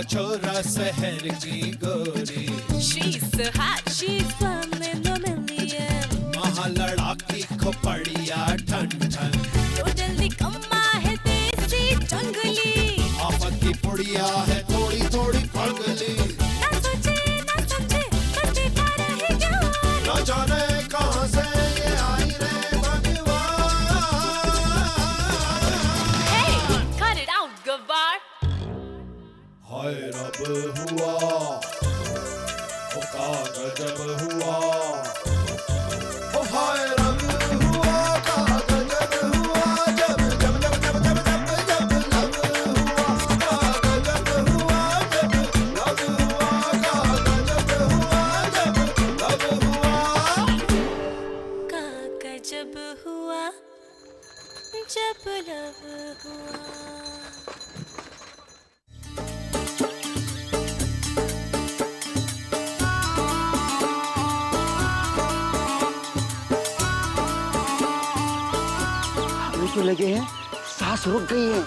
छोरा शहर की गोरी। She's so hot, she's one in a million. महालड़ाकी खोपड़िया ठन ठन। तो जल्दी कम्मा है देसी जंगली। आफत की पुड़िया है थोड़ी थोड़ी पगली। ना सोचे ना समझे बस देखा रहेगा। न जाने कहाँ से ये आई रे भगवान। Hey, cut it out, गवार। हाय रब हुआ, ओ का गजब हुआ। ओ हाय रब हुआ, का गजब हुआ। जब जब जब जब जब जब जब लब हुआ, का गजब हुआ। जब लब हुआ, का गजब हुआ। जब लब हुआ। का गजब हुआ जब लब हुआ। अभी तो लगे हैं, सांस रुक गई है।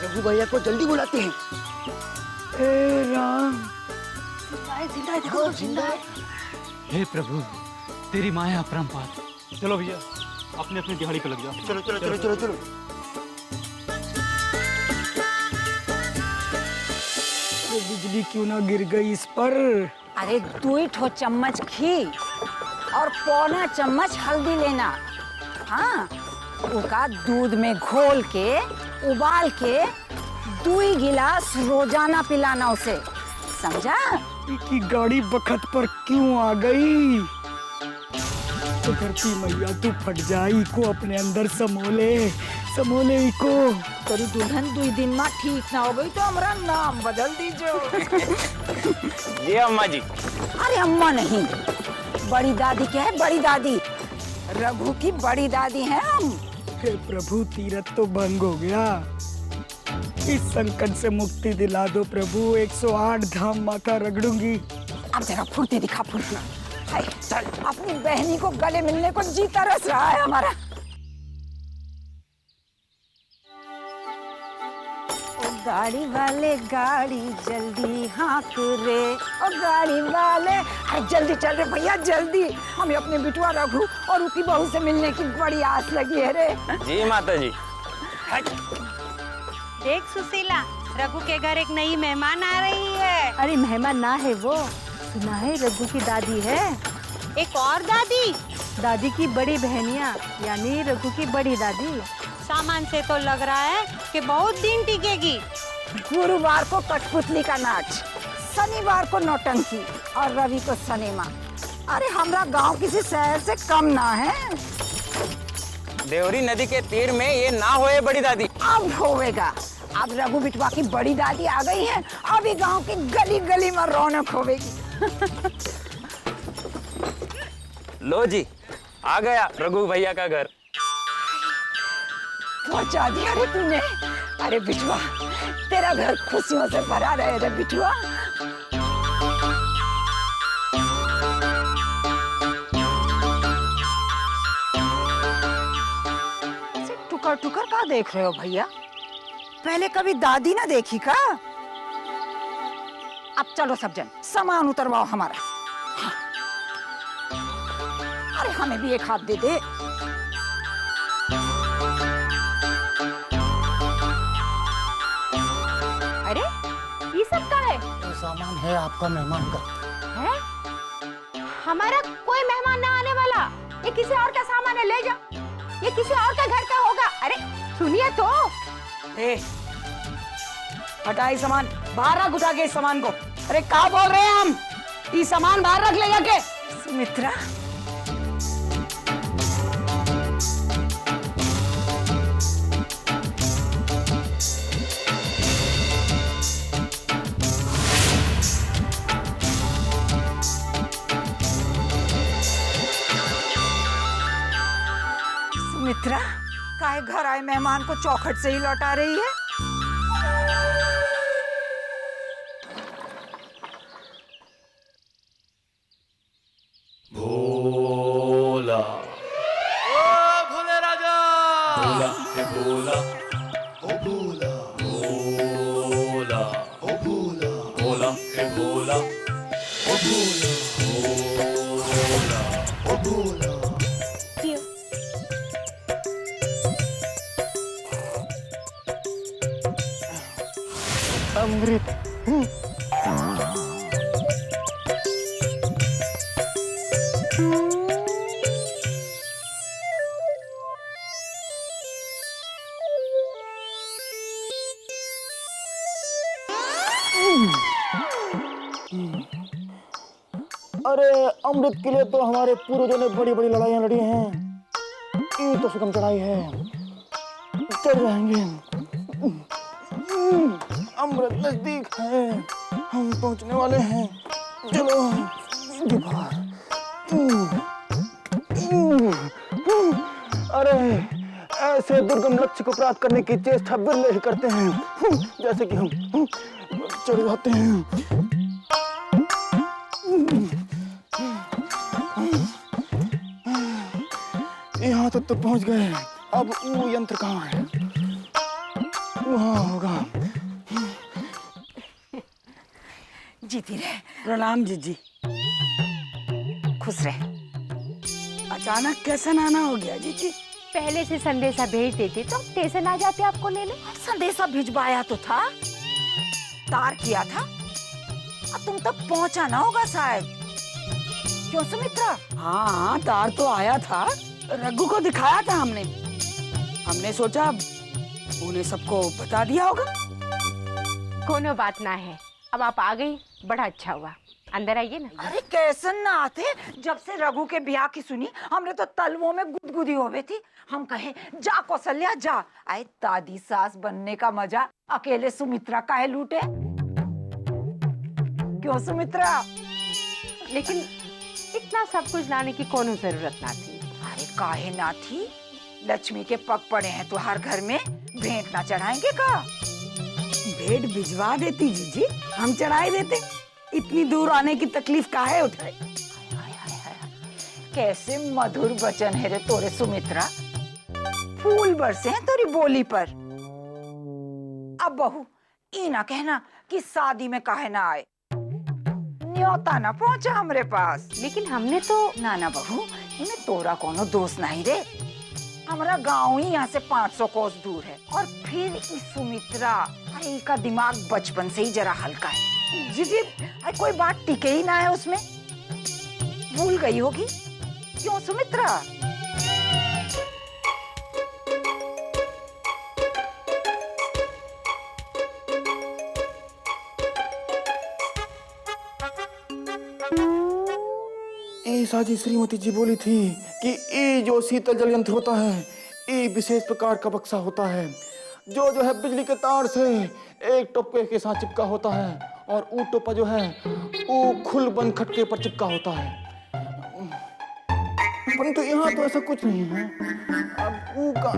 रघु भैया को जल्दी बुलाते हैं। ए राम, जिंदा है, देखो जिंदा है। हे प्रभु, तेरी माया अपरंपार। चलो भैया, अपने अपनी दिहाड़ी पे लग जाओ। चलो चलो चलो चलो चलो। ये बिजली क्यों ना गिर गई इस पर? अरे 2 ठो चम्मच घी और पौना चम्मच हल्दी लेना। हाँ, उका दूध में घोल के उबाल के 2 गिलास रोजाना पिलाना उसे, समझा? की गाड़ी बखत पर क्यों आ गई? तो धरती मैया तू फट जाई को अपने अंदर समोले को। तेरी दुल्हन 2 दिन में ठीक ना हो गई तो हमारा नाम बदल दीजिए। जी अम्मा जी। अरे अम्मा नहीं, बड़ी दादी क्या है, बड़ी दादी। रघु की बड़ी दादी हैं हम। हे प्रभु, तीरथ तो भंग हो गया। इस संकट से मुक्ति दिला दो प्रभु। 108 धाम माथा रगड़ूंगी। अब जरा फुर्ती दिखा, फुर्ती। हाय, चल, अपनी बहनी को गले मिलने को जी तरस रहा है हमारा। ओ गाड़ी वाले गाड़ी जल्दी हाँक रे। ओ गाड़ी वाले, अरे जल्दी चल रे भैया, जल्दी। हमें अपने बिटुआ रघु और उसकी बहू से मिलने की बड़ी आस लगी है रे। जी माता जी। देख सुशीला, रघु के घर एक नई मेहमान आ रही है। अरे मेहमान ना है वो, सुना है रघु की दादी है। एक और दादी? दादी की बड़ी बहनिया, यानी रघु की बड़ी दादी। सामान से तो लग रहा है कि बहुत दिन टिकेगी। गुरुवार को कठपुतली का नाच, शनिवार को नौटंकी और रवि को सिनेमा। अरे हमारा गांव किसी शहर से कम ना है। देवरी नदी के तीर में ये ना होए बड़ी दादी। अब होवेगा। अब रघु बिटवा की बड़ी दादी आ गई है, अभी गांव की गली गली में रौनक होवेगी। लो जी, आ गया रघु भैया का घर। पहुंचा दिया रे तूने। अरे बिटवा, तेरा घर खुशियों से भरा रहे रे बिटवा। टुकर टुकर क्या देख रहे हो भैया? पहले कभी दादी ना देखी का? अब चलो सब जन, सामान उतरवाओ हमारा। हाँ। अरे हमें भी एक हाथ दे दे। अरे ये सब का है? ये सामान है आपका मेहमान का। है? हमारा कोई मेहमान ना आने वाला। ये किसी और का सामान है, ले जाओ। ये किसी और का घर का होगा। अरे सुनिए तो। ए, हटाई सामान, बाहर रख उठा के इस सामान को। अरे क्या बोल रहे हैं हम? ये सामान बाहर रख ले जाके। सुमित्रा, सुमित्रा, काहे घर आए मेहमान को चौखट से ही लौटा रही है? भोला, ओ भोले राजा। भोला है भोला, ओ भोला, भोला, ओ भोला। पियो। अमृत। अरे अमृत के लिए तो हमारे पूर्वजों ने बड़ी बड़ी लड़ाइयां लड़ी हैं। ये तो सुगम चढ़ाई है, चढ़ जाएंगे। अमृत नजदीक है, हम पहुंचने वाले हैं। चलो दीवार। अरे ऐसे दुर्गम लक्ष्य को प्राप्त करने की चेष्टा बिरले ही करते हैं, जैसे कि हम चढ़ जाते हैं। यहाँ तक तो पहुंच गए, अब वो यंत्र कहाँ है? वहाँ होगा। जीती रहे। प्रणाम जीजी। खुश रहे। अचानक कैसे आना हो गया जीजी? पहले से संदेशा भेज देते तो स्टेशन आ जाते आपको लेने। संदेशा भिजवाया तो था, तार किया था, अब तुम तक पहुंचा ना होगा शायद। क्यों सुमित्रा? हाँ, तार तो आया था, रघु को दिखाया था हमने सोचा उन्हें सबको बता दिया होगा। कोनो बात ना है, अब आप आ गई, बड़ा अच्छा हुआ। अंदर आइए ना। अरे कैसे ना आते, जब से रघु के ब्याह की सुनी हमने तो तलवों में गुदगुदी हो गई थी। हम कहे जा कौशल्या जा, आए दादी सास बनने का मजा अकेले सुमित्रा काहे लूटे। क्यों सुमित्रा? लेकिन इतना सब कुछ लाने की कोनो जरूरत ना थी। अरे काहे ना थी, लक्ष्मी के पग पड़े हैं तो हर घर में भेंट ना चढ़ाएंगे का? भेंट भिजवा देती जीजी, हम चढ़ाई देते। इतनी दूर आने की तकलीफ काहे उठाए? हाय हाय हाय, कैसे मधुर वचन है रे तोरे सुमित्रा। फूल बरसे हैं तोरी बोली पर। अब बहू ई ना कहना कि शादी में काहे ना आए, न्योता ना पहुंचा हमरे पास। लेकिन हमने तो ना बहू, इनमें तोरा कोनो दोष नहीं रे। हमारा गांव ही यहाँ से 500 कोस दूर है, और फिर इस सुमित्रा, अरे का दिमाग बचपन से ही जरा हल्का है जीजी। अरे कोई बात टिके ही ना है उसमें, भूल गई होगी। क्यों सुमित्रा? ऐसा जी श्रीमती जी बोली थी कि ये जो शीतल जल यंत्र होता है, ये विशेष प्रकार का बक्सा होता है जो है बिजली के तार से एक टोपे के साथ चिपका होता है, और वो टोपा जो है वो खुल बंद खटके पर चिपका होता है। परंतु यहाँ तो ऐसा कुछ नहीं है। अब वो का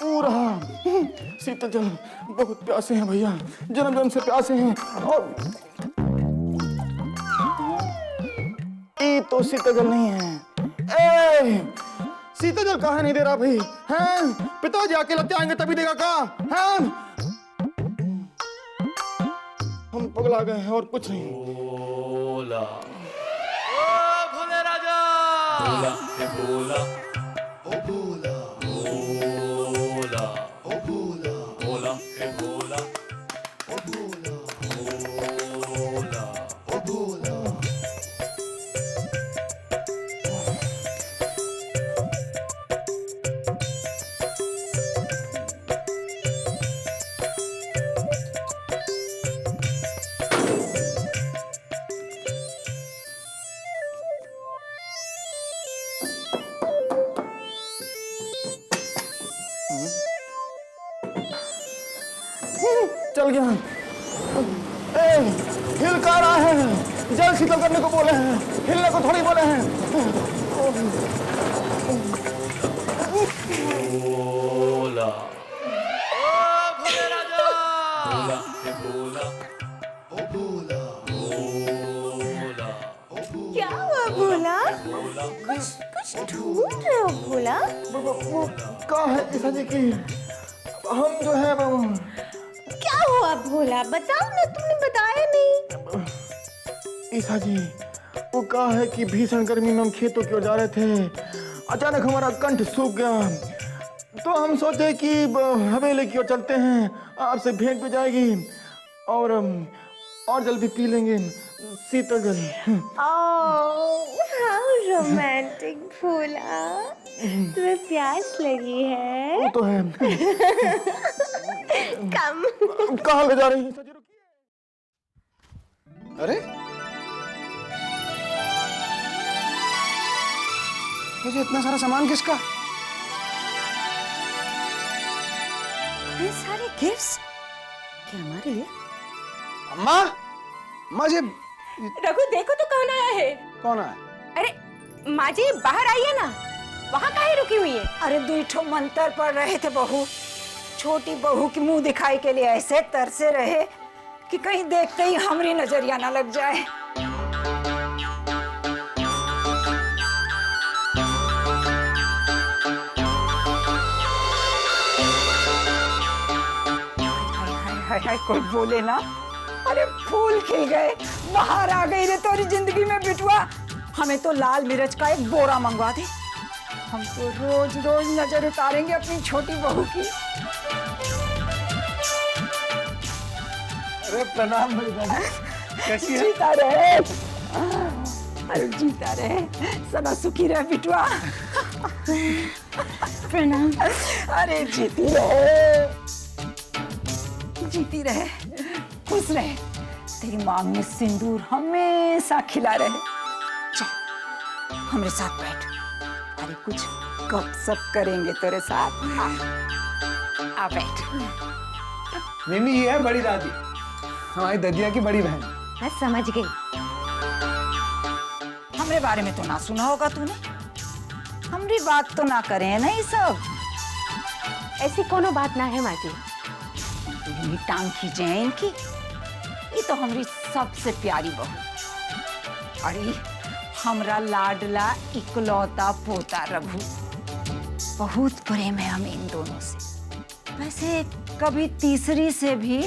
पूरा शीतल जल, बहुत प्यासे हैं भैया, जन्म जन्म से प्यासे हैं। और ये तो शीतल जल नहीं है। शीतल जल कहाँ नहीं दे रहा भाई? हैं? पिताजी आके लगते आएंगे तभी देगा का? हैं? हम पगला गए हैं और कुछ नहीं। बोला ओ भोले राजा, बोला हे बोला, ओ बोला बोला, ओ बोला बोला हे बोला, ओ बोला बोला, ओ बोला। चल गया। हिल का रहा है, जल शीतल करने को बोले हैं, हिलने को थोड़ी बोले हैं। बोला ओ भोले राजा, बोला हे बोला, ओ बोला बोला, ओ बोला। क्या हुआ बोला? बोला कुछ ढूंढ रहे हो भोला? वो कहाँ है ईसा जी की? हम जो है वो क्या हुआ भोला? बताओ ना, तुमने बताया नहीं। ईसा जी, वो कहा है कि भीषण गर्मी में हम खेतों की ओर जा रहे थे, अचानक हमारा कंठ सूख गया, तो हम सोचे कि हवेली की ओर चलते हैं, आपसे भेंट भी जाएगी और जल भी पी लेंगे, शीतल जल। हाउ रोमांटिक भोला, तुम्हें प्यास लगी है? वो तो है। कम। कहाँ ले जा रही हैं ईसा जी? रुकिए। अरे मुझे इतना सारा सामान किसका? ये सारे गिफ्ट्स क्या हमारे लिए? अम्मा, अम्मा जी। रघु देखो तो कौन आया है? कौन आया? अरे माँ जी बाहर आइए ना, वहाँ काहे रुकी हुई है? अरे दूठो मंतर पढ़ रहे थे बहू। छोटी बहू की मुंह दिखाई के लिए ऐसे तरसे रहे कि कहीं देखते ही हमारी नजरिया ना लग जाए। हाय हाय कोई बोले ना। अरे फूल खिल गए, बाहर आ गई रे तोरी जिंदगी में बिटुआ। हमें तो लाल मिर्च का एक बोरा मंगवा दे, हम तो रोज रोज नजर उतारेंगे अपनी छोटी बहू की। अरे प्रणाम बड़ी दादी, कैसी है? जीता रहे, अरे जीता रहे, सदा सुखी रहे बिटुआ। प्रणाम। अरे जीती रहे, जीती रहे, खुश रहे, तेरी मांग में सिंदूर हमेशा खिला रहे। चल हमारे साथ बैठ, अरे कुछ गपशप करेंगे तेरे साथ। आ बैठ। मिमी ये है बड़ी दादी, हमारी ददिया की बड़ी बहन। मैं समझ गई। हमरे बारे में तो ना सुना होगा तूने, हमारी बात तो ना करें ना ये सब। ऐसी कोनो बात ना है माँ जी। इतनी टांग खींचे हैं इनकी। ये तो हमारी सबसे प्यारी बहू, अरे हमरा लाडला इकलौता पोता रघु। बहुत प्रेम है हमें इन दोनों से, वैसे कभी तीसरी से भी।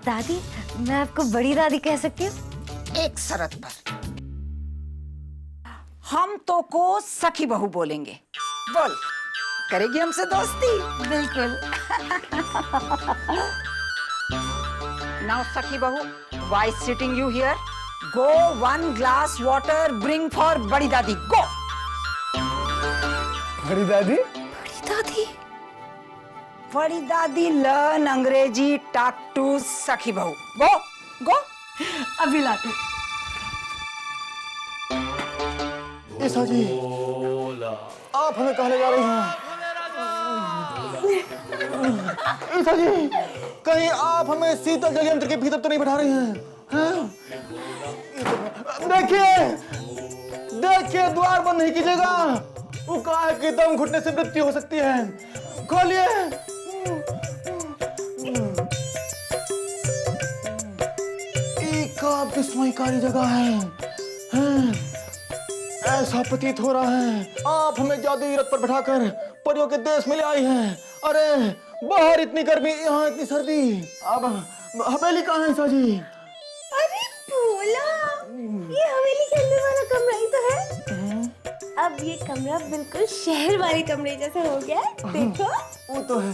दादी, मैं आपको बड़ी दादी कह सकती हूँ? एक शर्त पर, हम तो को सखी बहू बोलेंगे। बोल, करेगी हमसे दोस्ती? बिल्कुल। नाउ सखी बहू, why sitting you here? Go, 1 glass water bring for बड़ी दादी, go। बड़ी दादी? बड़ी दादी? बड़ी दादी लर्न अंग्रेजी, टॉक टू सखी बहू, गो गो। अभी लाते। ईसा जी, आप हमें कहाँ ले जा रही हैं? ईसा जी, कहीं आप हमें शीतल जल यंत्र के भीतर तो नहीं बैठा रही हैं? हैं? देखिए, देखिए, द्वार बंद नहीं कीजिएगा। वो कहा है कि दम घुटने से मृत्यु हो सकती है। खोलिए। एक विस्मयकारी जगह है, हैं? ऐसा प्रतीत हो रहा है आप हमें जादुई रथ पर बैठाकर परियों के देश में ले आई हैं। अरे बाहर इतनी गर्मी, यहाँ इतनी सर्दी। अब हवेली कहाँ है ईसा जी? अरे भोला, ये हवेली के अंदर वाला कमरा ही तो है। अब ये कमरा बिल्कुल शहर वाले कमरे जैसा हो गया है। देखो। वो तो है।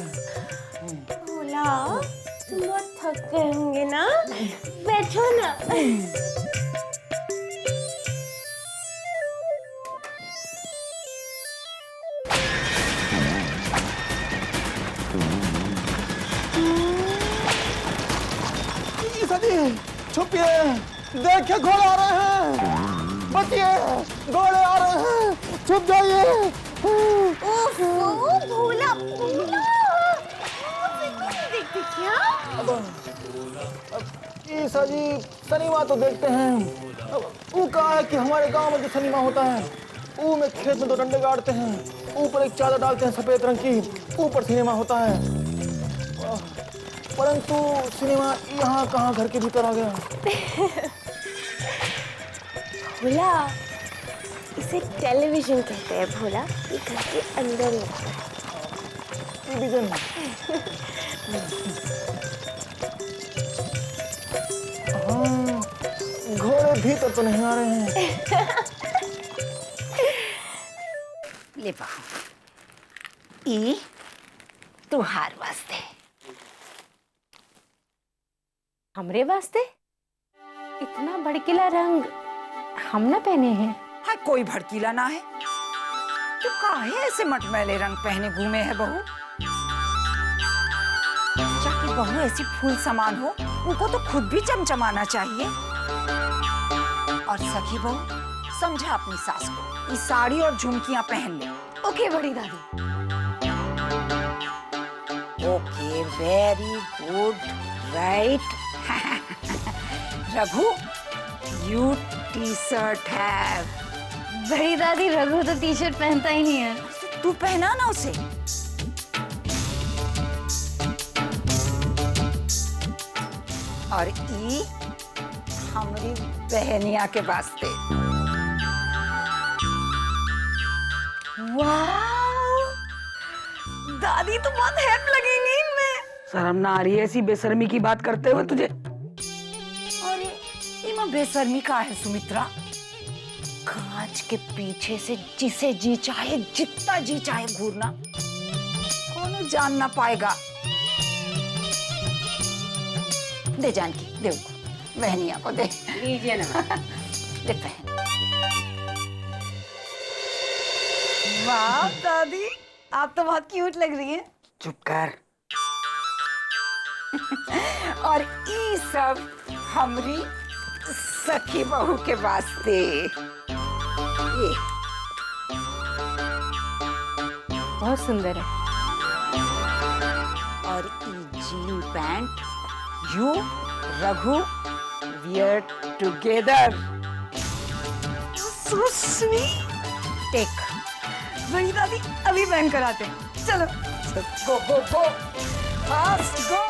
भोला, तुम बहुत थक गए होंगे ना, बैठो ना। छुपिए, देखिए घोड़े आ रहे हैं, बचिए, घोड़े आ रहे हैं, छुप जाइए। ओह भोला, भोला, देखते क्या? ईसा जी, शनिवार तो देखते हैं। वो कहा है कि हमारे गांव में जो शनिवार होता है, वो में खेत में 2 डंडे गाड़ते हैं, ऊपर एक चादर डालते हैं सफेद रंग की, ऊपर सिनेमा होता है। परंतु सिनेमा यहाँ कहाँ घर के भीतर आ गया। भोला, इसे टेलीविजन कहते हैं भोला। ये घर के अंदर लगता है। टेलीविजन। हाँ, घोड़े भीतर तो नहीं आ रहे हैं। ले पा ई तुहार वास्ते। हमरे वास्ते इतना भड़कीला रंग हम ना पहने हैं। हाँ, कोई भड़कीला ना है। तो काहे ऐसे मटमैले रंग पहने घूमे है बहू? जाके बहू ऐसी फूल समान हो, उनको तो खुद भी चमचमाना चाहिए। और सखी बहू, समझा अपनी सास को, ये साड़ी और झुमकियां पहन ले। ओके बड़ी दादी। Okay, very good, right. Raghu, you T-shirt है। बड़ी दादी, रघु तो टी शर्ट पहनता ही नहीं है। तू पहना ना उसे। और ई हमारी बहनिया के वास्ते। वाह, दादी तो बहुत हैप लगेंगी इनमें। शर्म ना आ रही है ऐसी बेशर्मी की बात करते हुए तुझे? अरे इमा बेशर्मी का है सुमित्रा? कांच के पीछे से जिसे जी चाहे, जितना जी चाहे घूरना, कौन जान ना पाएगा। दे जानकी, दे उनको, बहनिया को दे। लीजिए ना। दे पहन। वाह दादी, आप तो बहुत क्यूट लग रही हैं। चुप कर। और ये सब हमारी सखी बहू के वास्ते। ये बहुत सुंदर है। और ये jean pant you Raghu wear together. So sweet. Take. बड़ी दादी, अभी पहन कर आते हैं। चलो गो गो गो, फास्ट गो।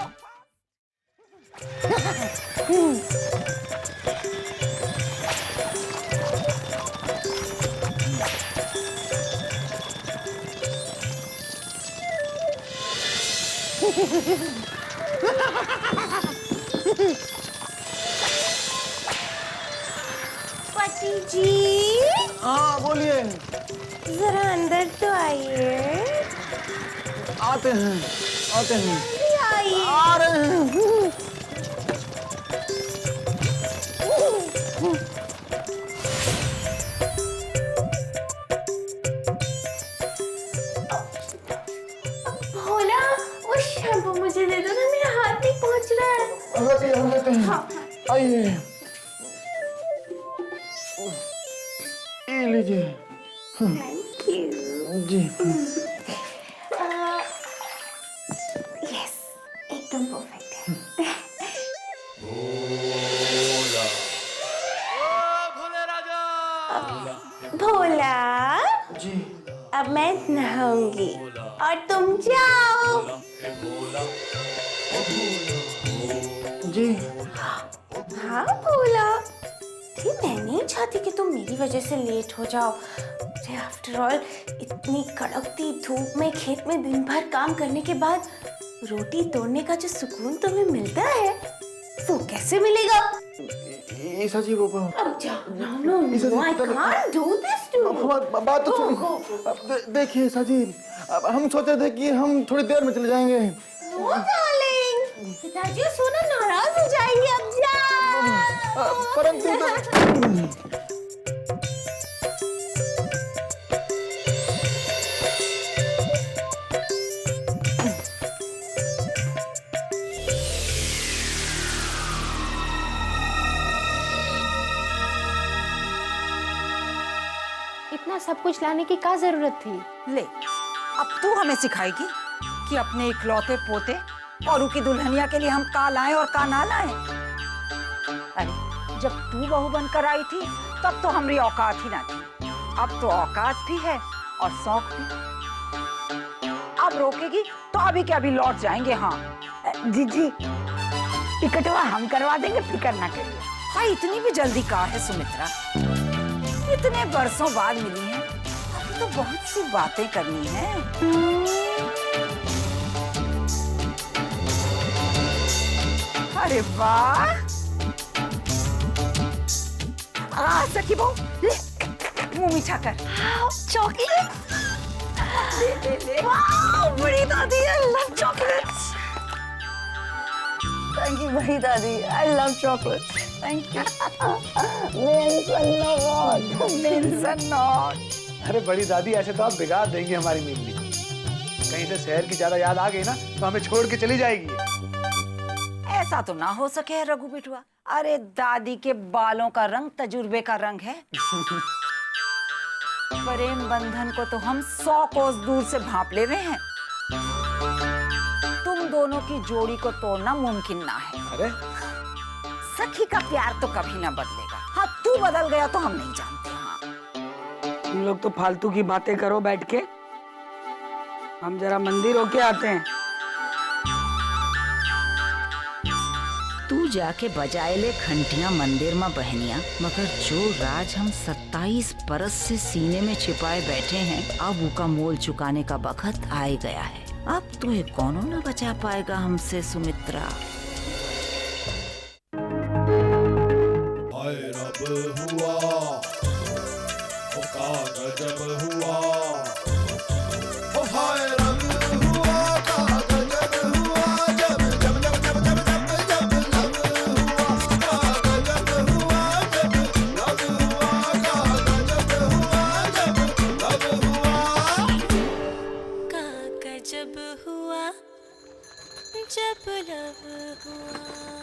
पति जी, हाँ बोलिए। जरा अंदर तो आइए। आते हैं, आते हैं। आइए। आ रहे हैं। भोला, वो शैम्पू मुझे दे दो ना, मेरा हाथ नहीं पहुंच रहा है। हम लेते हैं। आइए, ये लीजिए। थैंक यू जी। यस, एकदम परफेक्ट है। भोला, जी। अब मैं नहाऊंगी और तुम जाओ। जी। हाँ भोला, थी मैं नहीं चाहती कि तुम मेरी वजह से लेट हो जाओ। आफ्टर ऑल इतनी कड़कती धूप में खेत में दिन भर काम करने के बाद रोटी तोड़ने का जो सुकून तुम्हें मिलता है, वो कैसे मिलेगा? ईसा जी वो अब जाओ। No no, I can't do this to you. बात तो सुनिए। देखिए ईसा जी, अब हम सोचे थे कि हम थोड़ी देर में चले जाएंगे। नो डार्लिंग, पिताजी सुनो, नाराज हो जाएंगे। अब जाओ। परंतु इतना सब कुछ लाने की क्या जरूरत थी? ले, अब तू हमें सिखाएगी कि अपने इकलौते पोते और उनकी दुल्हनिया के लिए हम का लाएं और का ना लाएं। अरे जब तू बहू बनकर आई थी तब तो हमारी औकात ही ना थी। अब तो औकात भी है और शौक भी। अब रोकेगी तो अभी के अभी लौट जाएंगे। हाँ जी, टिकटवा हम करवा देंगे, फिक्र ना करिए। हाँ, इतनी भी जल्दी कहाँ है सुमित्रा? इतने बरसों बाद मिली हैं, अभी तो बहुत सी बातें करनी है। अरे वाह, सखी बहू ले मुंह मीठा कर। चॉकलेट ले ले। वाह बड़ी दादी, I love chocolates. Thank you बड़ी दादी, I love chocolate. Thank you. अरे बड़ी दादी, ऐसे तो आप बिगाड़ देंगे हमारी मिमली को। कहीं से शहर की ज्यादा याद आ गई ना तो हमें छोड़ के चली जाएगी। ऐसा तो ना हो सके है रघु बिटुआ। अरे दादी के बालों का रंग तजुर्बे का रंग है। प्रेम बंधन को तो हम 100 कोस दूर से भांप ले रहे हैं। तुम दोनों की जोड़ी को तोड़ना मुमकिन ना है। अरे सखी का प्यार तो कभी ना बदलेगा। हाँ तू बदल गया तो हम नहीं जानते। हाँ तुम लोग तो फालतू की बातें करो बैठ के, हम जरा मंदिर होके आते हैं। तू जाके बजाए ले घंटियां मंदिर में बहनिया, मगर जो राज हम 27 बरस से सीने में छिपाए बैठे हैं, अब उसका मोल चुकाने का वक्त आ गया है। अब तुम्हें कौन न बचा पाएगा हमसे सुमित्रा। हाय रब हुआ, ओ का गजब हुआ, ओ हाय रब हुआ, का गजब हुआ, जब जब जब जब जब जब जब लब हुआ, का गजब हुआ, जब लब हुआ, का गजब हुआ, जब लब हुआ, का गजब हुआ जब लब हुआ।